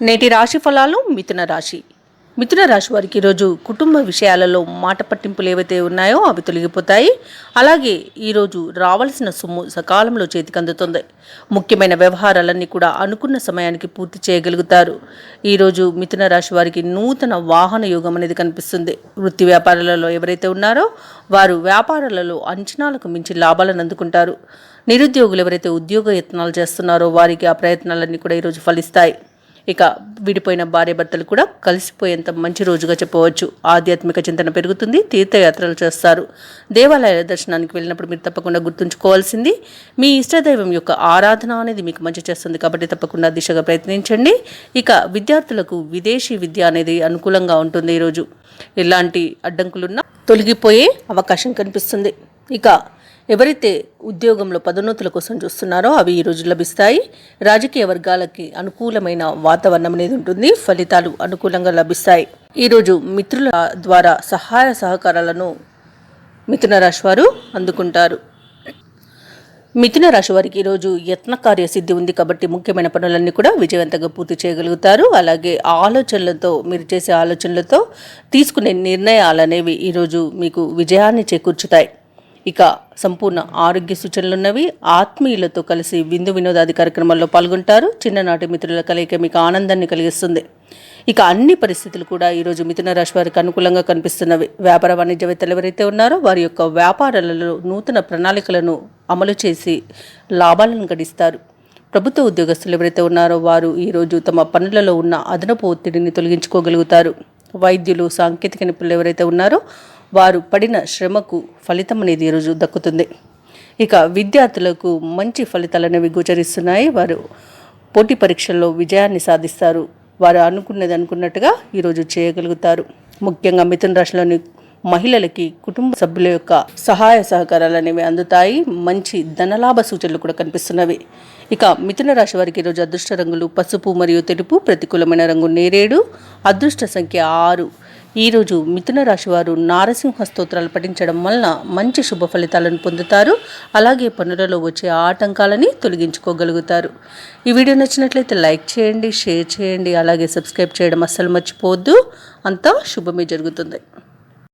నేటి రాశి ఫలాలు మిథున రాశి వారికి ఈరోజు కుటుంబ విషయాలలో మాట పట్టింపులు ఏవైతే ఉన్నాయో అవి తొలగిపోతాయి. అలాగే ఈరోజు రావాల్సిన సొమ్ము సకాలంలో చేతికి అందుతుంది. ముఖ్యమైన వ్యవహారాలన్నీ కూడా అనుకున్న సమయానికి పూర్తి చేయగలుగుతారు. ఈరోజు మిథున రాశి వారికి నూతన వాహన యోగం అనేది కనిపిస్తుంది. వృత్తి వ్యాపారాలలో ఎవరైతే ఉన్నారో వారు వ్యాపారాలలో అంచనాలకు మించి లాభాలను అందుకుంటారు. నిరుద్యోగులు ఎవరైతే ఉద్యోగ యత్నాలు చేస్తున్నారో వారికి ఆ ప్రయత్నాలన్నీ కూడా ఈరోజు ఫలిస్తాయి. ఇక విడిపోయిన భార్యాభర్తలు కూడా కలిసిపోయేంత మంచి రోజుగా చెప్పవచ్చు. ఆధ్యాత్మిక చింతన పెరుగుతుంది. తీర్థయాత్రలు చేస్తారు. దేవాలయాల దర్శనానికి వెళ్ళినప్పుడు మీరు తప్పకుండా గుర్తుంచుకోవాల్సింది మీ ఇష్టదైవం యొక్క ఆరాధన అనేది మీకు మంచి చేస్తుంది. కాబట్టి తప్పకుండా దిశగా ప్రయత్నించండి. ఇక విద్యార్థులకు విదేశీ విద్య అనేది అనుకూలంగా ఉంటుంది. ఈరోజు ఎలాంటి అడ్డంకులున్నా తొలగిపోయే అవకాశం కనిపిస్తుంది. ఇక ఎవరైతే ఉద్యోగంలో పదోన్నతుల కోసం చూస్తున్నారో అవి ఈరోజు లభిస్తాయి. రాజకీయ వర్గాలకి అనుకూలమైన వాతావరణం అనేది ఉంటుంది. ఫలితాలు అనుకూలంగా లభిస్తాయి. ఈరోజు మిత్రుల ద్వారా సహాయ సహకారాలను మిథున రాశి వారు అందుకుంటారు. మిథున రాశి వారికి ఈరోజు యత్న కార్యసిద్ధి ఉంది. కాబట్టి ముఖ్యమైన పనులన్నీ కూడా విజయవంతంగా పూర్తి చేయగలుగుతారు. అలాగే మీరు చేసే ఆలోచనలతో తీసుకునే నిర్ణయాలు అనేవి ఈరోజు మీకు విజయాన్ని చేకూర్చుతాయి. ఇక సంపూర్ణ ఆరోగ్య సూచనలున్నవి. ఆత్మీయులతో కలిసి విందు వినోదాది కార్యక్రమాల్లో పాల్గొంటారు. చిన్ననాటి మిత్రుల కలయిక మీకు ఆనందాన్ని కలిగిస్తుంది. ఇక అన్ని పరిస్థితులు కూడా ఈరోజు మిథున రాశి వారికి అనుకూలంగా కనిపిస్తున్నవి. వ్యాపార వాణిజ్యవేత్తలు ఎవరైతే ఉన్నారో వారి యొక్క వ్యాపారాలలో నూతన ప్రణాళికలను అమలు చేసి లాభాలను గడిస్తారు. ప్రభుత్వ ఉద్యోగస్తులు ఎవరైతే ఉన్నారో వారు ఈరోజు తమ పనులలో ఉన్న అదనపు ఒత్తిడిని తొలగించుకోగలుగుతారు. వైద్యులు, సాంకేతిక నిపుణులు ఎవరైతే ఉన్నారో వారు పడిన శ్రమకు ఫలితం అనేది ఈరోజు దక్కుతుంది. ఇక విద్యార్థులకు మంచి ఫలితాలు అనేవి గోచరిస్తున్నాయి. వారు పోటీ పరీక్షల్లో విజయాన్ని సాధిస్తారు. వారు అనుకున్నట్టుగా ఈరోజు చేయగలుగుతారు. ముఖ్యంగా మిథున రాశిలోని మహిళలకి కుటుంబ సభ్యుల యొక్క సహాయ సహకారాలు అనేవి అందుతాయి. మంచి ధనలాభ సూచనలు కూడా కనిపిస్తున్నవి. ఇక మిథున రాశి వారికి ఈరోజు అదృష్ట రంగులు పసుపు మరియు తెలుపు. ప్రతికూలమైన రంగు నేరేడు. అదృష్ట సంఖ్య 6. ఈరోజు మిథున రాశి వారు నారసింహ స్తోత్రాలు పఠించడం వలన మంచి శుభ ఫలితాలను పొందుతారు. అలాగే పనులలో వచ్చే ఆటంకాలని తొలగించుకోగలుగుతారు. ఈ వీడియో నచ్చినట్లయితే లైక్ చేయండి, షేర్ చేయండి, అలాగే సబ్స్క్రైబ్ చేయడం అస్సలు మర్చిపోవద్దు. అంతా శుభమే జరుగుతుంది.